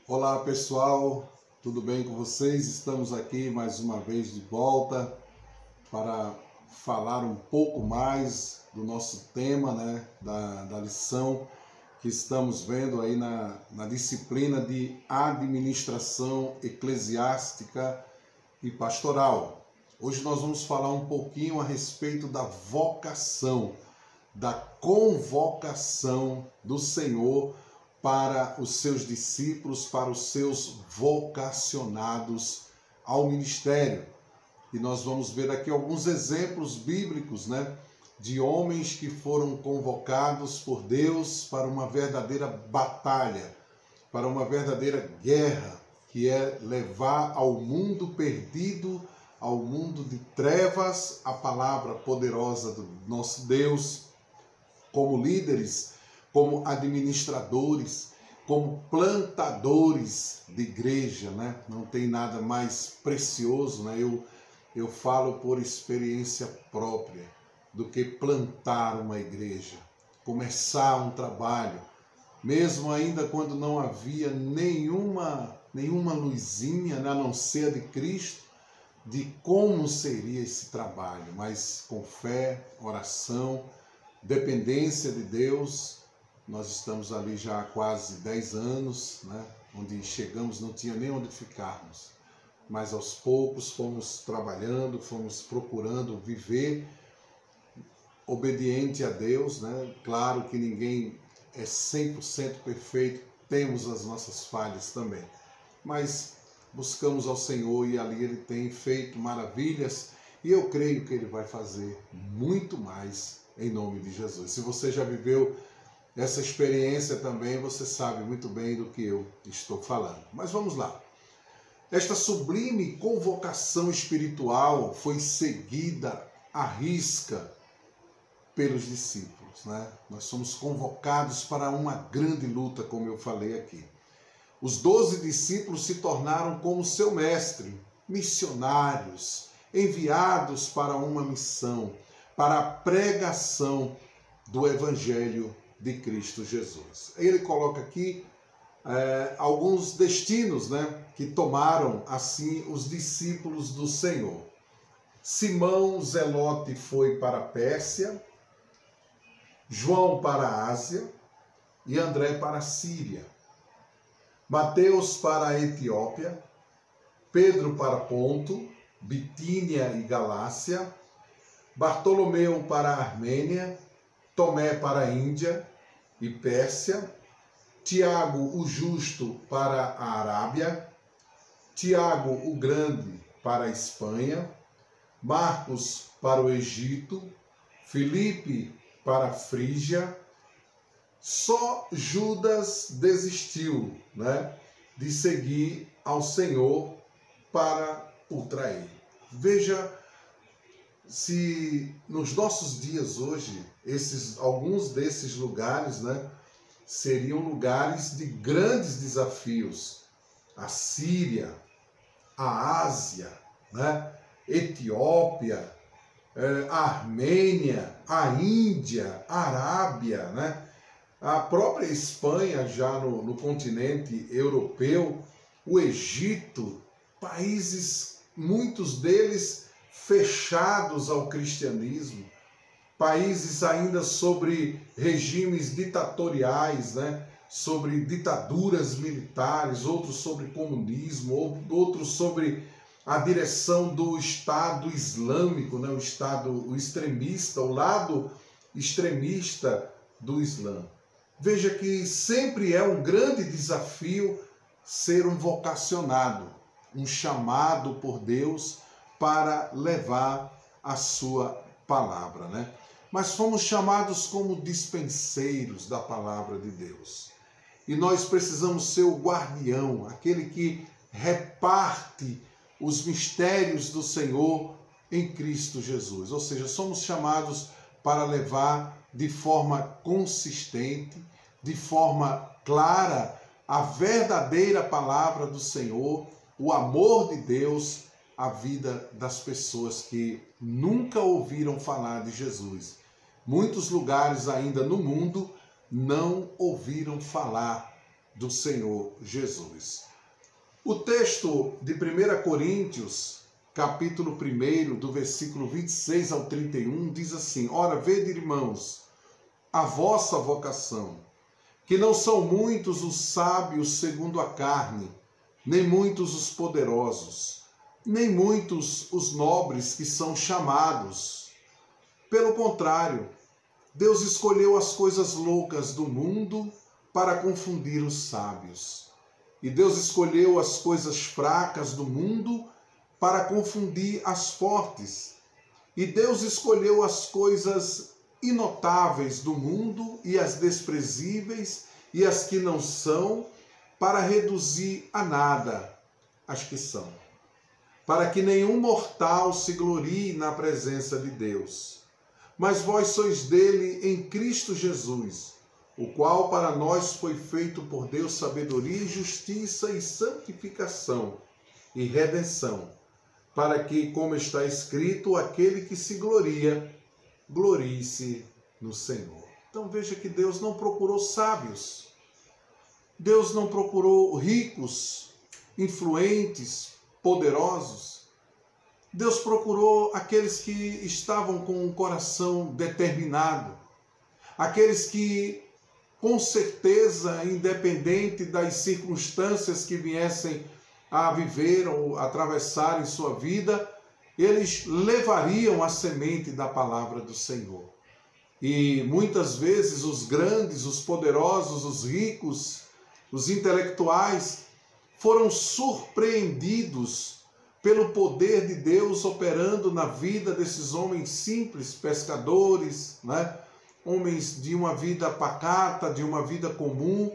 Olá pessoal, tudo bem com vocês? Estamos aqui mais uma vez de volta para falar um pouco mais do nosso tema, da lição que estamos vendo aí na disciplina de administração eclesiástica e pastoral. Hoje nós vamos falar um pouquinho a respeito da vocação, da convocação do Senhor para os seus discípulos, para os seus vocacionados ao ministério. E nós vamos ver aqui alguns exemplos bíblicos, de homens que foram convocados por Deus para uma verdadeira batalha, para uma verdadeira guerra, que é levar ao mundo perdido, ao mundo de trevas, a palavra poderosa do nosso Deus, como líderes, como administradores, como plantadores de igreja, Não tem nada mais precioso, Eu falo por experiência própria do que plantar uma igreja, começar um trabalho, mesmo ainda quando não havia nenhuma luzinha, a não ser a de Cristo, de como seria esse trabalho, mas com fé, oração, dependência de Deus. Nós estamos ali já há quase 10 anos, onde chegamos não tinha nem onde ficarmos, mas aos poucos fomos trabalhando, fomos procurando viver obediente a Deus, Claro que ninguém é 100% perfeito, temos as nossas falhas também, mas buscamos ao Senhor e ali Ele tem feito maravilhas e eu creio que Ele vai fazer muito mais em nome de Jesus. Se você já viveu essa experiência também, você sabe muito bem do que eu estou falando. Mas vamos lá. Esta sublime convocação espiritual foi seguida à risca pelos discípulos, Nós somos convocados para uma grande luta, como eu falei aqui. Os 12 discípulos se tornaram como seu mestre, missionários, enviados para uma missão, para a pregação do Evangelho de Cristo Jesus. Ele coloca aqui alguns destinos, que tomaram assim os discípulos do Senhor. Simão Zelote foi para a Pérsia, João para a Ásia e André para a Síria, Mateus para a Etiópia, Pedro para Ponto, Bitínia e Galácia, Bartolomeu para a Armênia, Tomé para a Índia e Pérsia, Tiago o Justo para a Arábia, Tiago o Grande para a Espanha, Marcos para o Egito, Filipe para a Frígia. Só Judas desistiu, de seguir ao Senhor para o trair. Veja se nos nossos dias hoje, alguns desses lugares, seriam lugares de grandes desafios. A Síria, a Ásia, Etiópia, a Armênia, a Índia, a Arábia, a própria Espanha, já no continente europeu, o Egito, países, muitos deles fechados ao cristianismo, países ainda sobre regimes ditatoriais, sobre ditaduras militares, outros sobre comunismo, outros sobre a direção do Estado Islâmico, o extremista, o lado extremista do Islã. Veja que sempre é um grande desafio ser um vocacionado, um chamado por Deus para levar a sua palavra, Mas fomos chamados como dispenseiros da palavra de Deus. E nós precisamos ser o guardião, aquele que reparte os mistérios do Senhor em Cristo Jesus. Ou seja, somos chamados para levar de forma consistente, de forma clara, a verdadeira palavra do Senhor, o amor de Deus, a vida das pessoas que nunca ouviram falar de Jesus. Muitos lugares ainda no mundo não ouviram falar do Senhor Jesus. O texto de 1 Coríntios, capítulo 1, do versículo 26 ao 31, diz assim: Ora, vede, irmãos, a vossa vocação, que não são muitos os sábios segundo a carne, nem muitos os poderosos, nem muitos os nobres que são chamados. Pelo contrário, Deus escolheu as coisas loucas do mundo para confundir os sábios. E Deus escolheu as coisas fracas do mundo para confundir as fortes. E Deus escolheu as coisas inotáveis do mundo e as desprezíveis e as que não são, para reduzir a nada as que são, para que nenhum mortal se glorie na presença de Deus. Mas vós sois dele em Cristo Jesus, o qual para nós foi feito por Deus sabedoria e justiça e santificação e redenção, para que, como está escrito, aquele que se gloria, glorie-se no Senhor. Então veja que Deus não procurou sábios, Deus não procurou ricos, influentes, poderosos. Deus procurou aqueles que estavam com um coração determinado, aqueles que, com certeza, independente das circunstâncias que viessem a viver ou atravessar em sua vida, eles levariam a semente da palavra do Senhor. E muitas vezes os grandes, os poderosos, os ricos, os intelectuais foram surpreendidos pelo poder de Deus operando na vida desses homens simples, pescadores, né? Homens de uma vida pacata, de uma vida comum,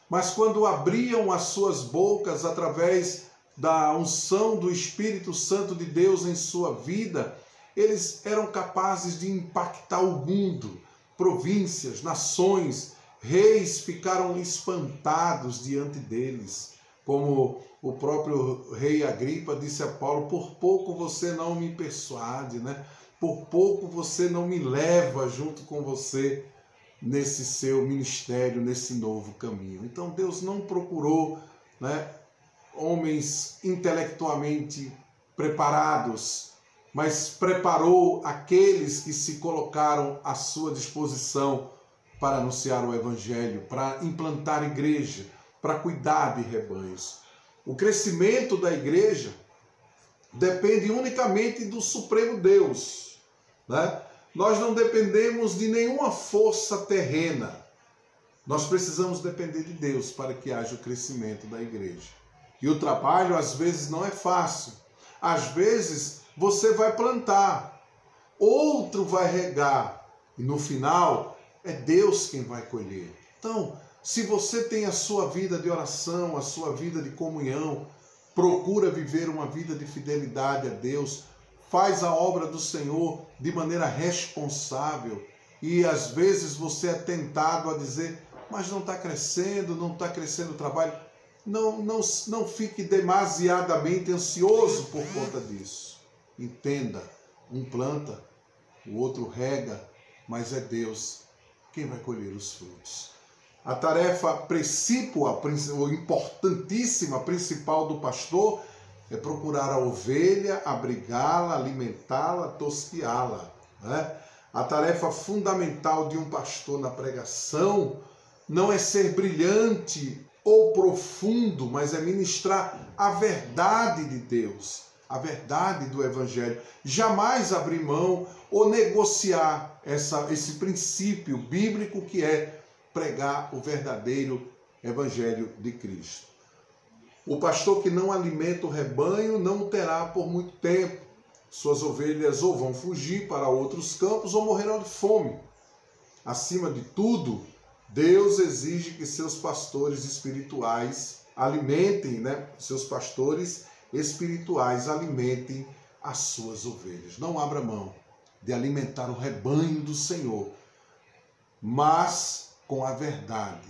mas quando abriam as suas bocas através da unção do Espírito Santo de Deus em sua vida, eles eram capazes de impactar o mundo, províncias, nações, reis ficaram espantados diante deles, como o próprio rei Agripa disse a Paulo: por pouco você não me persuade, né? Por pouco você não me leva junto com você nesse seu ministério, nesse novo caminho. Então Deus não procurou, né, homens intelectualmente preparados, mas preparou aqueles que se colocaram à sua disposição para anunciar o Evangelho, para implantar igreja, para cuidar de rebanhos. O crescimento da igreja depende unicamente do Supremo Deus, né? Nós não dependemos de nenhuma força terrena. Nós precisamos depender de Deus para que haja o crescimento da igreja. E o trabalho, às vezes, não é fácil. Às vezes, você vai plantar, outro vai regar, e no final, é Deus quem vai colher. Então, se você tem a sua vida de oração, a sua vida de comunhão, procura viver uma vida de fidelidade a Deus, faz a obra do Senhor de maneira responsável, e às vezes você é tentado a dizer: mas não está crescendo o trabalho. Não fique demasiadamente ansioso por conta disso. Entenda, um planta, o outro rega, mas é Deus quem vai colher os frutos. A tarefa precípua, importantíssima, principal do pastor é procurar a ovelha, abrigá-la, alimentá-la, tosquiá-la, né? A tarefa fundamental de um pastor na pregação não é ser brilhante ou profundo, mas é ministrar a verdade de Deus, a verdade do Evangelho. Jamais abrir mão ou negociar esse princípio bíblico que é pregar o verdadeiro Evangelho de Cristo. O pastor que não alimenta o rebanho não o terá por muito tempo. Suas ovelhas ou vão fugir para outros campos ou morrerão de fome. Acima de tudo, Deus exige que seus pastores espirituais alimentem, seus pastores espirituais alimentem as suas ovelhas. Não abra mão de alimentar o rebanho do Senhor, mas com a verdade,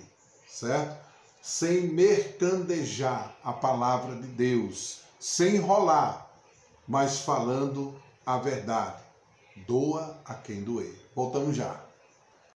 certo? Sem mercadejar a palavra de Deus, sem enrolar, mas falando a verdade. Doa a quem doer. Voltamos já.